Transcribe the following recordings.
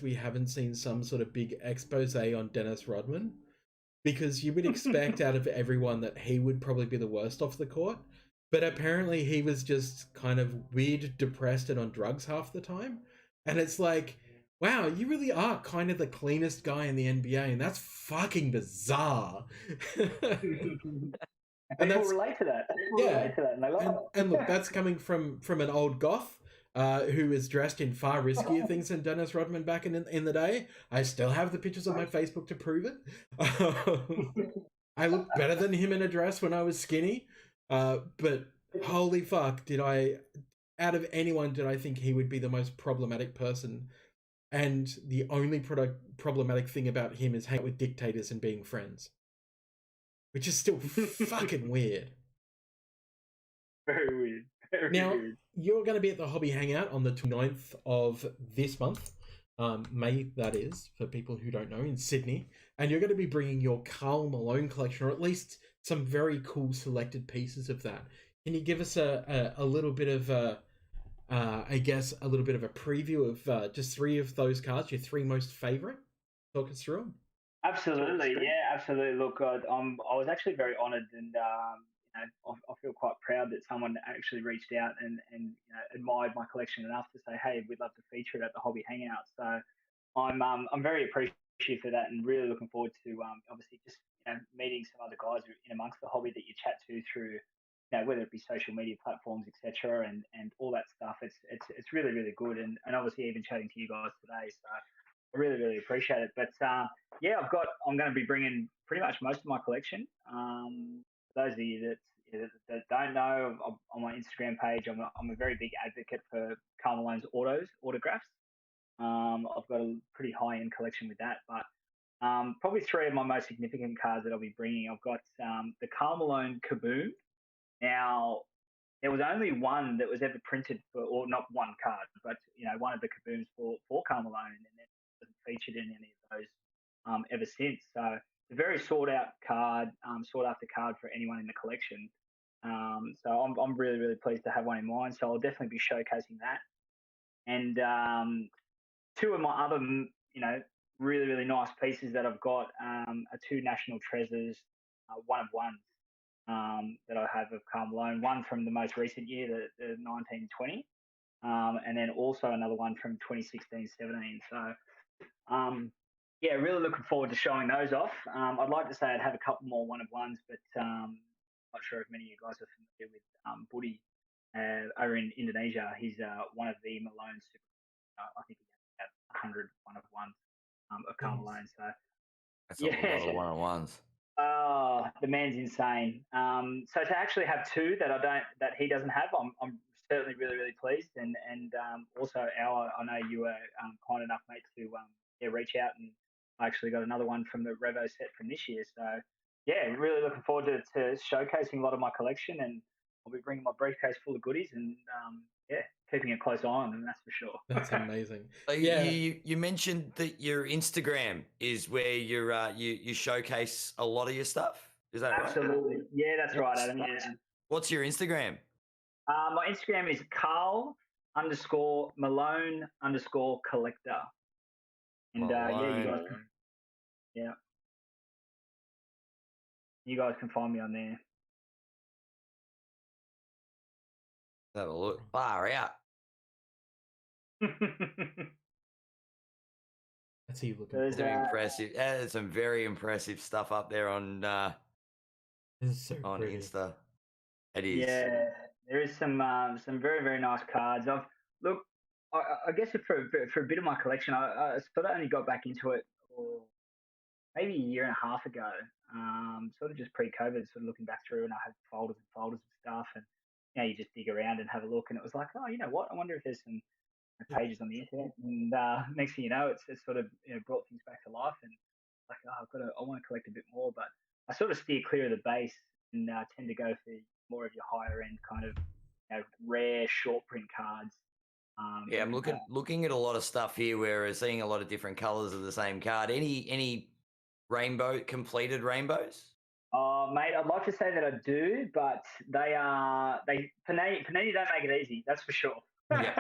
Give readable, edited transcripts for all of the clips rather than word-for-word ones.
we haven't seen some sort of big expose on Dennis Rodman, because you would expect out of everyone that he would probably be the worst off the court. But apparently he was just kind of weird, depressed, and on drugs half the time. And it's like, wow, you really are kind of the cleanest guy in the NBA, and that's fucking bizarre. And people relate to that. People relate to that, and they love it. And look, that's coming from an old goth who is dressed in far riskier things than Dennis Rodman back in the day. I still have the pictures on my Facebook to prove it. I looked better than him in a dress when I was skinny. But holy fuck, out of anyone, did I think he would be the most problematic person. And the only problematic thing about him is hanging out with dictators and being friends. Which is still fucking weird. Very weird. Now, you're going to be at the Hobby Hangout on the 29th of this month. May, that is, for people who don't know, in Sydney. And you're going to be bringing your Karl Malone collection, or at least some very cool selected pieces of that. Can you give us a little bit of, I guess, a little bit of a preview of just 3 of those cards, your 3 most favourite? Talk us through them. Absolutely, yeah, absolutely. Look, I was actually very honoured, and I feel quite proud that someone actually reached out and admired my collection enough to say, hey, we'd love to feature it at the Hobby Hangout. So I'm very appreciative for that, and really looking forward to obviously just meeting some other guys in amongst the hobby that you chat to through whether it be social media platforms, etc., and all that stuff. It's really, really good, and obviously even chatting to you guys today. So I really, really appreciate it. But yeah, I'm going to be bringing pretty much most of my collection. For those of you that don't know, on my Instagram page, I'm a very big advocate for Karl Malone's autographs. I've got a pretty high end collection with that, but probably 3 of my most significant cards that I'll be bringing. I've got the Karl Malone Kaboom. Now, there was only one that was ever printed for, or not one card, but one of the Kabooms for Karl Malone, and then wasn't featured in any of those ever since. So it's a very sought after card for anyone in the collection. So I'm really, really pleased to have one in mind. So I'll definitely be showcasing that. And 2 of my other, really, really nice pieces that I've got are 2 national treasures, one of ones that I have of Karl Malone. One from the most recent year, the 1920, and then also another one from 2016-17. So yeah, really looking forward to showing those off. I'd like to say I'd have a couple more one of ones, but not sure if many of you guys are familiar with Budi over in Indonesia. He's one of the Malone super. I think he has about 100 one of ones of Karl Malone. So that's a lot of one of ones. Oh, the man's insane. So to actually have 2 that he doesn't have, I'm certainly really, really pleased. And also I know you were kind enough, mate, to reach out, and I actually got another one from the Revo set from this year. So yeah, really looking forward to showcasing a lot of my collection, and I'll be bringing my briefcase full of goodies, and yeah, keeping a close eye on them, that's for sure. That's amazing. Yeah, you mentioned that your Instagram is where you showcase a lot of your stuff. Is that right? Absolutely. Yeah, that's right, Adam. Yeah. What's your Instagram? My Instagram is Karl_Malone_collector. And you guys can find me on there. Have a look. Far out. That's you looking. It's impressive. There's some very impressive stuff up there on Insta. It is. Yeah, there is some very, very nice cards. I guess for a bit of my collection, I sort of only got back into it maybe a year and a half ago. Sort of just pre-COVID, sort of looking back through, and I had folders and folders of stuff, and you just dig around and have a look, and it was like, oh, you know what? I wonder if there's some pages on the internet, and next thing you know, it's sort of brought things back to life, and like, I want to collect a bit more, but I sort of steer clear of the base and tend to go for more of your higher end kind of rare short print cards. Yeah, I'm looking at a lot of stuff here where we're seeing a lot of different colours of the same card. Any completed rainbows? Oh, mate, I'd like to say that I do, but Panini don't make it easy. That's for sure. Yeah.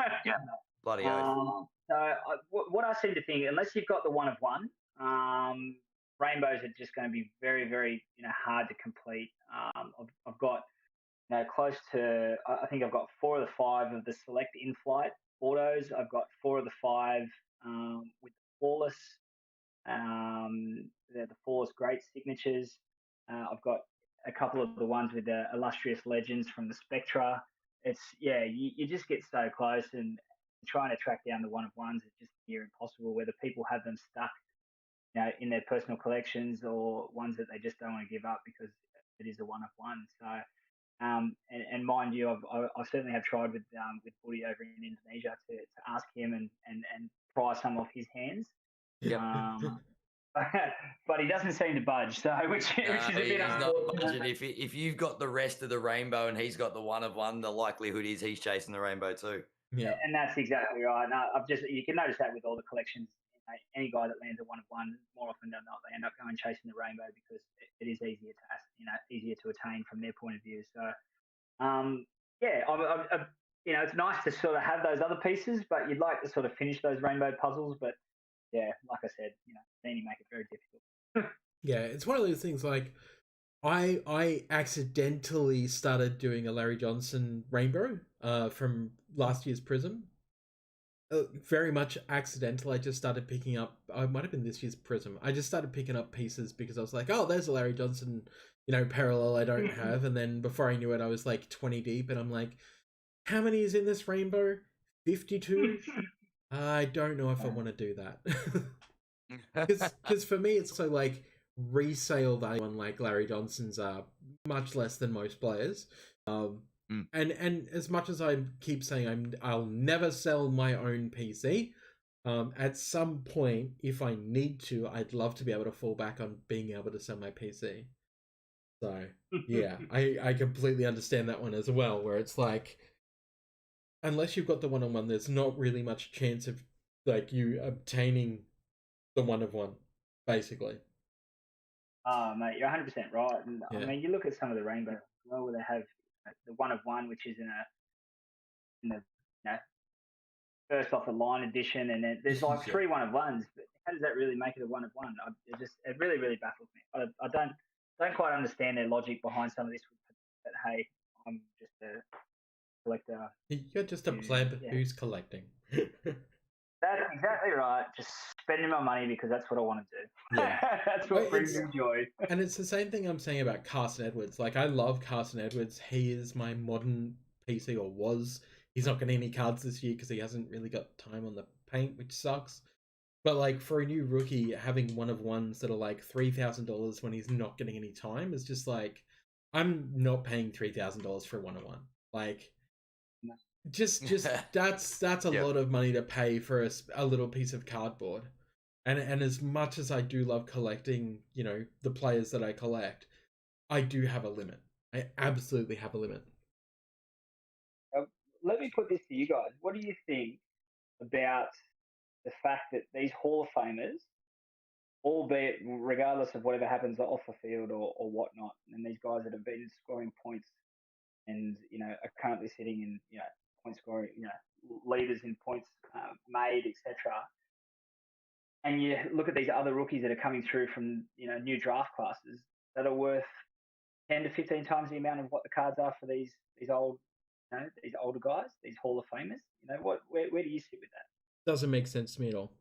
Bloody oath. So what I seem to think, unless you've got the one of one, rainbows are just going to be very, very hard to complete. I've got close to, I think I've got 4 of the 5 of the select in-flight autos. I've got 4 of the 5 with the flawless, the flawless great signatures. I've got a couple of the ones with the illustrious legends from the Spectra. It's you just get so close, and trying to track down the one of ones is just near impossible. Whether people have them stuck, in their personal collections, or ones that they just don't want to give up because it is a one of one. So, and mind you, I certainly have tried with Woody over in Indonesia to ask him and try some of his hands. Yeah. But he doesn't seem to budge, so which is a bit unfortunate. If you've got the rest of the rainbow and he's got the one of one, the likelihood is he's chasing the rainbow too. Yeah, and that's exactly right. No, you can notice that with all the collections. Any guy that lands a one of one, more often than not, they end up going chasing the rainbow because it is easier to easier to attain from their point of view. So, it's nice to sort of have those other pieces, but you'd like to sort of finish those rainbow puzzles. But yeah, like I said, then you make it very difficult. yeah, it's one of those things. Like, I accidentally started doing a Larry Johnson rainbow from last year's Prism. Very much accidental. I just started picking up. I might have been this year's Prism. I just started picking up pieces because I was like, "Oh, there's a Larry Johnson, parallel I don't have." And then before I knew it, I was like 20 deep, and I'm like, "How many is in this rainbow? 52." I don't know if I want to do that because for me, it's so like resale value on like Larry Johnson's are much less than most players. And as much as I keep saying I'll never sell my own PC, at some point, if I need to, I'd love to be able to fall back on being able to sell my PC. So yeah, I completely understand that one as well, where it's like, unless you've got the one-on-one, there's not really much chance of like you obtaining the one of one, basically. Oh, mate, you're 100% right. And Yeah. I mean, you look at some of the rainbow, where they have the one of one, which is in the first off the line edition, and then there's like 3 one of ones. But how does that really make it a one of one? It really, really baffles me. I don't quite understand their logic behind some of this. But hey, I'm just a collector. You're just a pleb who's collecting. That's exactly right. Just spending my money because that's what I want to do. Yeah. That's what brings me joy. And it's the same thing I'm saying about Carson Edwards. Like, I love Carson Edwards. He is my modern PC, or was. He's not getting any cards this year because he hasn't really got time on the paint, which sucks. But like, for a new rookie, having one of ones that are like $3,000 when he's not getting any time is just like, I'm not paying $3,000 for a one of one. Like, just that's a lot of money to pay for a little piece of cardboard. And as much as I do love collecting, the players that I collect, I do have a limit. I absolutely have a limit. Let me put this to you guys. What do you think about the fact that these Hall of Famers, albeit regardless of whatever happens off the field or whatnot, and these guys that have been scoring points and are currently sitting in point scoring, leaders in points made, etc. And you look at these other rookies that are coming through from new draft classes that are worth 10 to 15 times the amount of what the cards are for these old, these older guys, these Hall of Famers. Where do you sit with that? Doesn't make sense to me at all.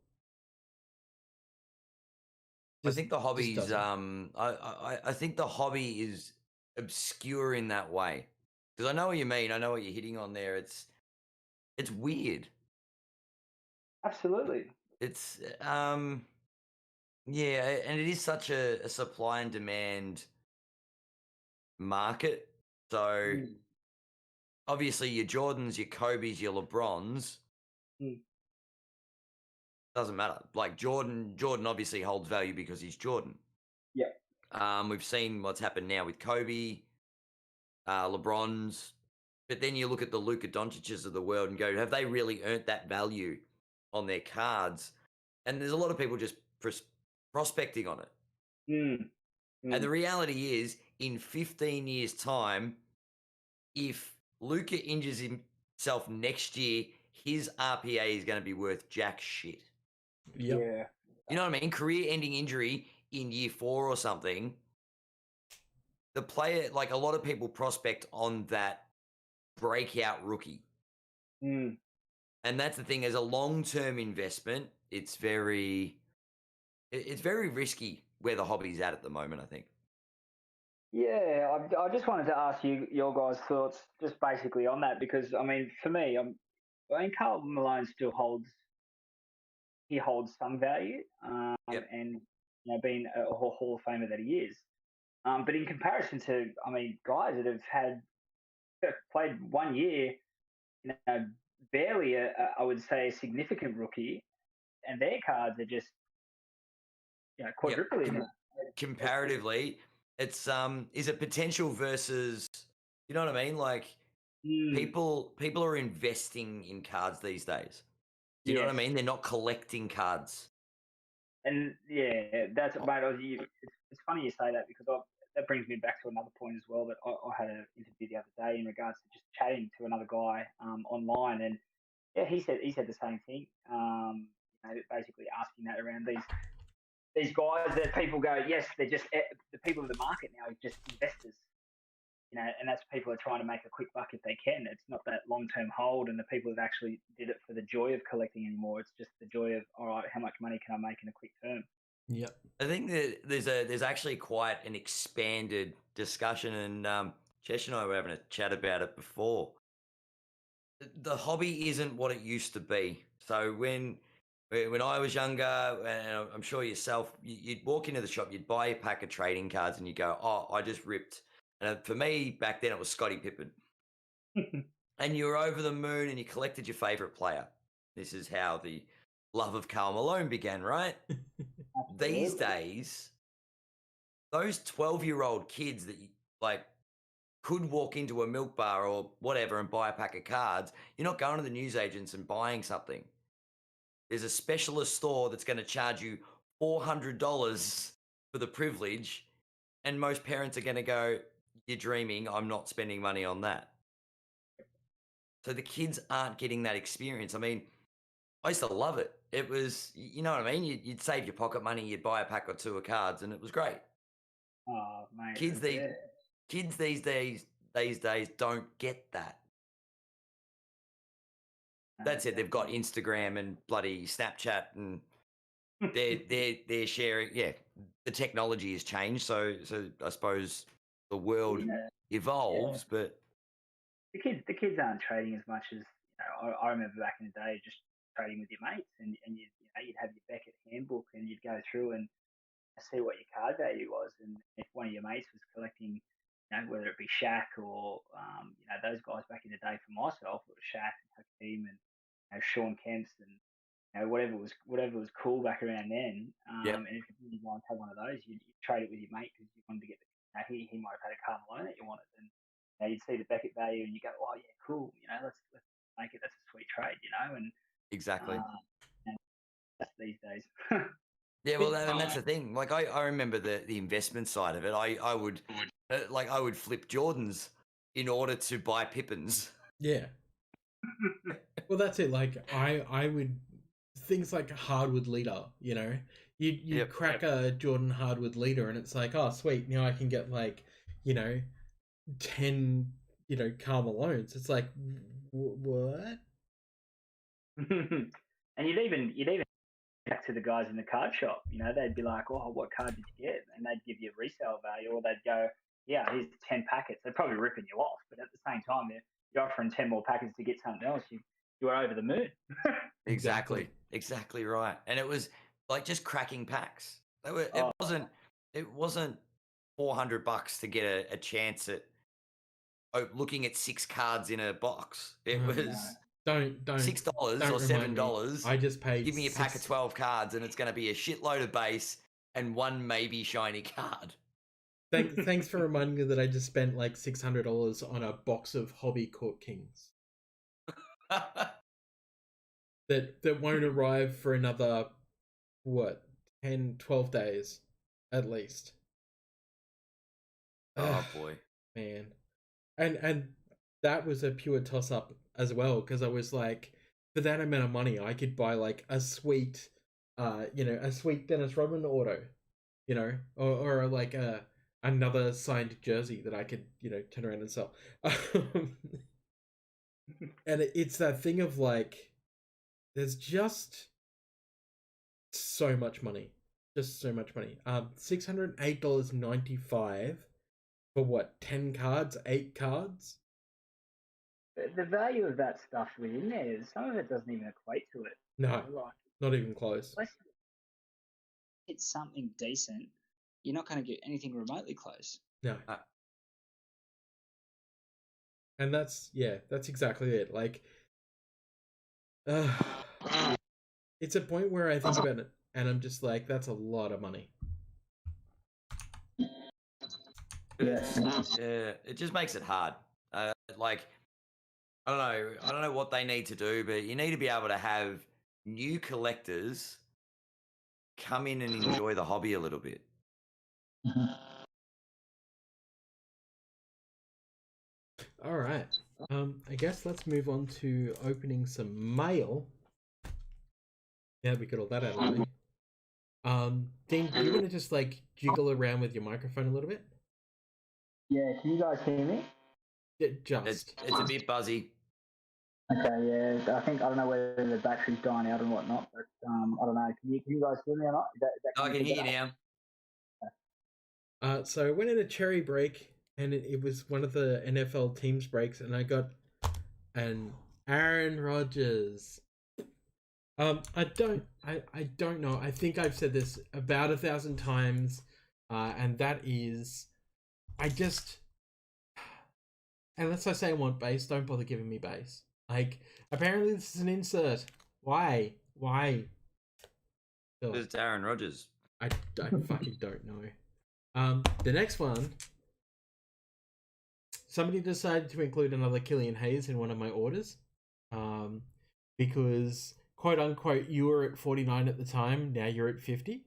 I think the hobby's I think the hobby is obscure in that way. Because I know what you mean. I know what you're hitting on there. It's weird. Absolutely. It's and it is such a supply and demand market. So obviously your Jordans, your Kobe's, your LeBrons doesn't matter. Like Jordan obviously holds value because he's Jordan. Yeah. We've seen what's happened now with Kobe, LeBron's, but then you look at the Luka Doncic's of the world and go, have they really earned that value on their cards? And there's a lot of people just prospecting on it. And the reality is, in 15 years' time, if Luka injures himself next year, his RPA is going to be worth jack shit. Yep. Yeah. You know what I mean? Career-ending injury in year 4 or something. The player, like a lot of people prospect on that breakout rookie. Mm. And that's the thing, as a long-term investment, it's very risky where the hobby's at the moment, I think. Yeah, I just wanted to ask you your guys' thoughts just basically on that because, I mean, for me, I mean, Karl Malone still holds some value, Yep. and being a Hall of Famer that he is. But in comparison to, I mean, guys that have played 1 year, barely I would say a significant rookie, and their cards are just quadrupling. Yep. Comparatively, it's is it potential versus, you know what I mean? Like people are investing in cards these days. Do you know what I mean? They're not collecting cards. And yeah, that's mate. It's funny you say that because that brings me back to another point as well that I had an interview the other day in regards to just chatting to another guy online, and yeah, he said the same thing. Basically asking that around these guys that people go, yes, they're just the people of the market now are just investors. And that's people are trying to make a quick buck if they can. It's not that long-term hold, and the people that actually did it for the joy of collecting anymore. It's just the joy of, all right, how much money can I make in a quick term? Yep. I think that there's actually quite an expanded discussion, and Chesh and I were having a chat about it before. The hobby isn't what it used to be. So when I was younger, and I'm sure yourself, you'd walk into the shop, you'd buy a pack of trading cards, and you go, "Oh, I just ripped." And for me, back then, it was Scottie Pippen. And you were over the moon, and you collected your favorite player. This is how the love of Karl Malone began, right? These days, those 12-year-old kids that could walk into a milk bar or whatever and buy a pack of cards, you're not going to the newsagents and buying something. There's a specialist store that's going to charge you $400 for the privilege, and most parents are going to go, "You're dreaming, I'm not spending money on that." So the kids aren't getting that experience. I mean, I used to love it. It was, you know what I mean? You'd save your pocket money, you'd buy a pack or two of cards, and it was great. Oh, mate. Kids these days don't get that. That's it. They've got Instagram and bloody Snapchat, and they're sharing. Yeah, the technology has changed, so I suppose the world evolves, but the kids aren't trading as much as I remember back in the day, just trading with your mates, and you'd have your Beckett handbook, and you'd go through and see what your card value was, and if one of your mates was collecting, whether it be Shaq or those guys back in the day. For myself, it was Shaq and Hakeem and Sean Kemp's and whatever was cool back around then. And if you wanted to have one of those, you'd trade it with your mate because you wanted to get he might have had a Karl Malone that you wanted, and you'd see the Beckett value and you go, oh yeah, cool, let's make it. That's a sweet trade, and exactly. And that's these days. Yeah, well, and that's the thing. Like, I remember the investment side of it. I would flip Jordans in order to buy Pippins. Yeah. Well, that's it. Like, I would things like hardwood leader. You crack a Jordan hardwood leader, and it's like, oh sweet, now I can get 10 Karl Malones. It's like, what? And you'd even back to the guys in the card shop, they'd be like, oh, what card did you get? And they'd give you a resale value, or they'd go, yeah, here's 10 packets. They're probably ripping you off, but at the same time, you're offering 10 more packets to get something else. You are over the moon. Exactly right. And it was like just cracking packs. It wasn't $400 to get a chance at looking at 6 cards in a box. It was don't $6 or $7. I just paid. Give me a pack of 12 cards, and it's going to be a shitload of base and one maybe shiny card. Thanks for reminding me that I just spent like $600 on a box of Hobby Court Kings that won't arrive for another 10, 12 days at least. Oh boy, man. And that was a pure toss up as well, because I was like, for that amount of money, I could buy like a sweet, a sweet Dennis Rodman auto, or like another signed jersey that I could, turn around and sell. And it's that thing of like, there's just so much money, $608.95 for what, 10 cards, 8 cards? The value of that stuff within there, some of it doesn't even equate to it. No, not even close. It's something decent. You're not going to get anything remotely close. No. And that's exactly it. Like, it's a point where I think about it and I'm just like, that's a lot of money. Yeah, it just makes it hard. Like, I don't know what they need to do, but you need to be able to have new collectors come in and enjoy the hobby a little bit. All right. I guess let's move on to opening some mail. Yeah, we got all that out of the way. Dean, do you want to just like jiggle around with your microphone a little bit? Yeah, can you guys hear me? It's a bit buzzy. Okay, yeah. I don't know whether the battery's dying out and whatnot, but I don't know. Can you guys hear me or not? I can hear you now. So I went in a cherry break, and it was one of the NFL teams breaks, and I got an Aaron Rodgers. I don't know. I think I've said this about 1,000 times, and that is, unless I say I want base, don't bother giving me base. Like, apparently this is an insert. Why? Because it's Aaron Rodgers. I fucking don't know. The next one, somebody decided to include another Killian Hayes in one of my orders, because quote unquote you were at 49 at the time, now you're at 50,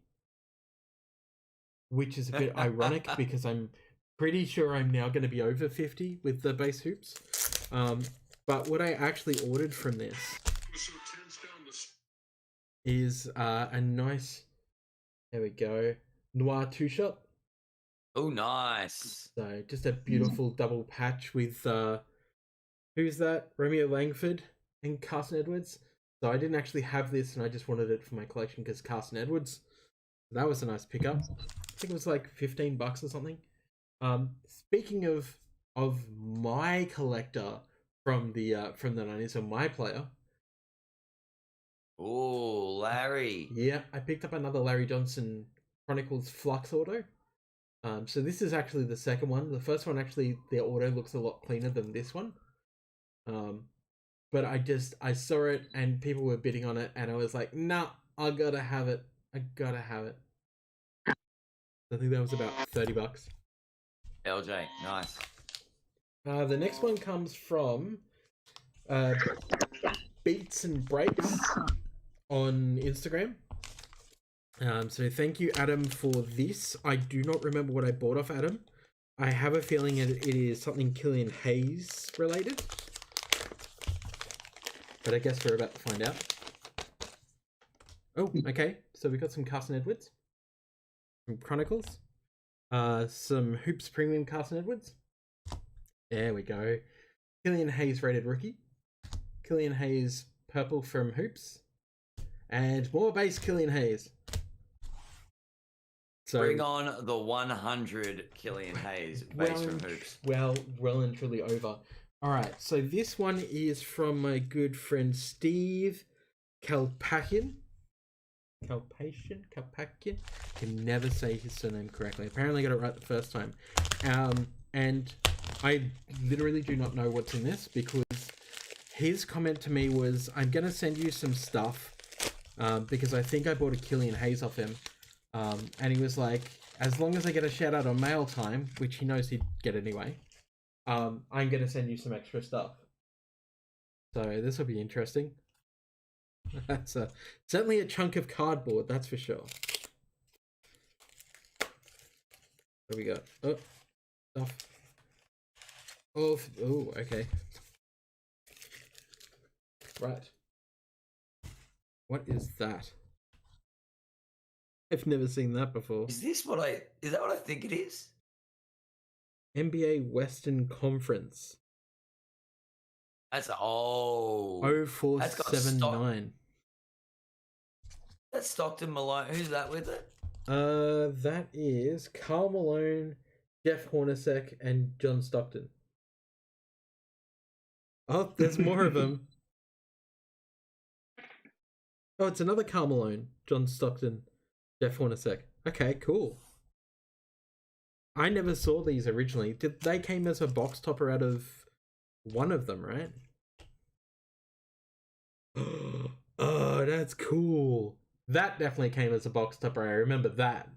which is a bit ironic because I'm pretty sure I'm now going to be over 50 with the base hoops. But what I actually ordered from this is a nice, there we go, Noir 2-shot. Oh, nice. So just a beautiful double patch with, who's that? Romeo Langford and Carson Edwards. So I didn't actually have this and I just wanted it for my collection because Carson Edwards. That was a nice pickup. I think it was like $15 or something. Speaking of my collector from the 90s, or my player. Oh, Larry. Yeah, I picked up another Larry Johnson Chronicles Flux auto. So this is actually the second one. The first one, actually, the auto looks a lot cleaner than this one. But I saw it and people were bidding on it and I was like, nah, I gotta have it. I think that was about $30. LJ, nice. The next one comes from Beats and Breaks on Instagram. So thank you, Adam, for this. I do not remember what I bought off Adam. I have a feeling it is something Killian Hayes related. But I guess we're about to find out. Oh, okay. So we got some Carson Edwards from Chronicles. Some Hoops Premium Carson Edwards. There we go. Killian Hayes rated rookie. Killian Hayes purple from Hoops. And more base Killian Hayes. So, bring on the 100 Killian Hayes base from Hoops. Well and truly over. Alright, so this one is from my good friend Steve Kalpakian. Kalpakian? Can never say his surname correctly. Apparently I got it right the first time. And I literally do not know what's in this because his comment to me was, I'm going to send you some stuff because I think I bought a Killian Hayes off him. And he was like, as long as I get a shout out on mail time, which he knows he'd get anyway, I'm going to send you some extra stuff. So this will be interesting. That's certainly a chunk of cardboard, that's for sure. What do we got? Oh, stuff. Oh, okay. Right. What is that? I've never seen that before. Is that what I think it is? NBA Western Conference. That's That's got 0479. That's Stockton Malone. Who's that with it? That is Karl Malone, Jeff Hornacek, and John Stockton. Oh, there's more of them. Oh, it's another Karl Malone, John Stockton, Jeff Hornacek. Okay, cool. I never saw these originally. They came as a box topper out of one of them, right? Oh, that's cool. That definitely came as a box topper. I remember that.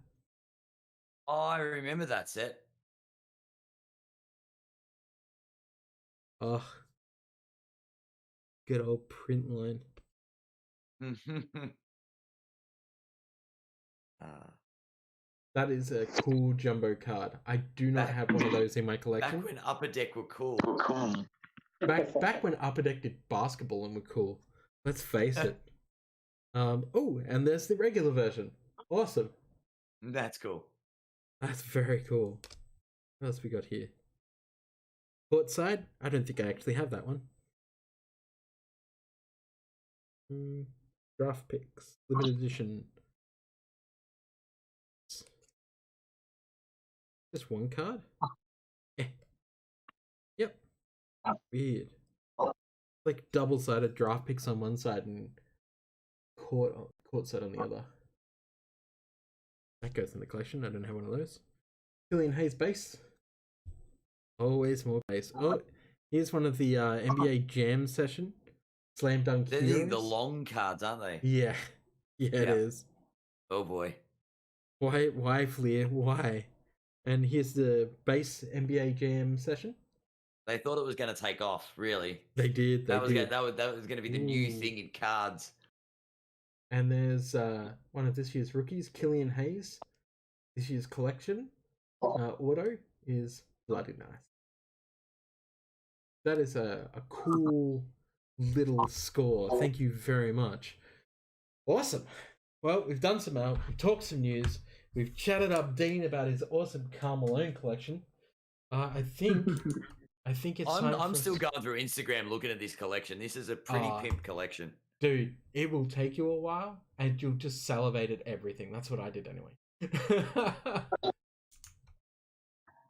Oh, I remember that set. Oh, good old print line. That is a cool jumbo card. I do not have one of those in my collection. Back when Upper Deck were cool. Back when Upper Deck did basketball and were cool. Let's face it. Oh, and there's the regular version. Awesome. That's cool. That's very cool. What else we got here? Courtside? I don't think I actually have that one. Draft picks. Limited edition. Just one card? Yep. Weird. Like double-sided draft picks on one side and courtside on the other. That goes in the collection. I don't have one of those. Killian Hayes base. Always more base. Oh, here's one of the NBA Jam session. Slam Dunk They're Heroes. the long cards, aren't they? Yeah. Yeah, it is. Oh boy. Why, Fleer? Why? And here's the base NBA Jam session. They thought it was going to take off, really. They did. That was going to be the new thing in cards. And there's one of this year's rookies, Killian Hayes. This year's collection auto is bloody nice. That is a cool little score. Thank you very much. Awesome. Well, we've done some we've talked some news. We've chatted up Dean about his awesome Karl Malone collection. I think it's time I'm still going through Instagram looking at this collection. This is a pretty pimp collection. Dude, it will take you a while and you'll just salivate at everything. That's what I did anyway.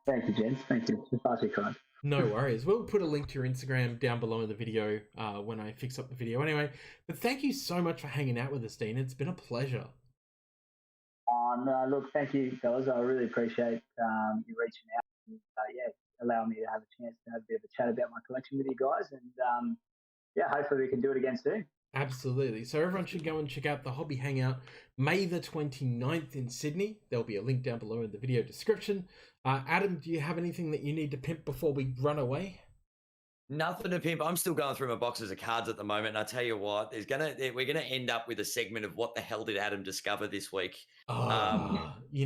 Thank you, gents. Thank you. It's far too kind. No worries. We'll put a link to your Instagram down below in the video when I fix up the video anyway. But thank you so much for hanging out with us, Dean. It's been a pleasure. No, look, thank you, fellas. I really appreciate you reaching out and allowing me to have a chance to have a bit of a chat about my collection with you guys. And hopefully we can do it again soon. Absolutely. So everyone should go and check out the Hobby Hangout May the 29th in Sydney. There'll be a link down below in the video description. Adam, do you have anything that you need to pimp before we run away? Nothing to pimp. I'm still going through my boxes of cards at the moment. And I tell you what, we're gonna end up with a segment of what the hell did Adam discover this week? We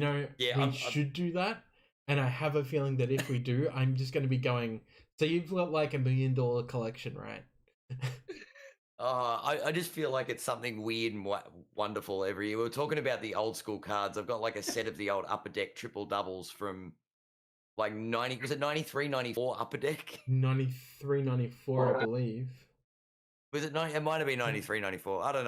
should do that. And I have a feeling that if we do, I'm just going to be going, so you've got like $1 million collection, right? I just feel like it's something weird and wonderful every year. We were talking about the old school cards. I've got like a set of the old Upper Deck triple doubles from like 93, 94 Upper Deck? 93, 94, I believe. Was it 90? It might have been 93, 94. I don't know.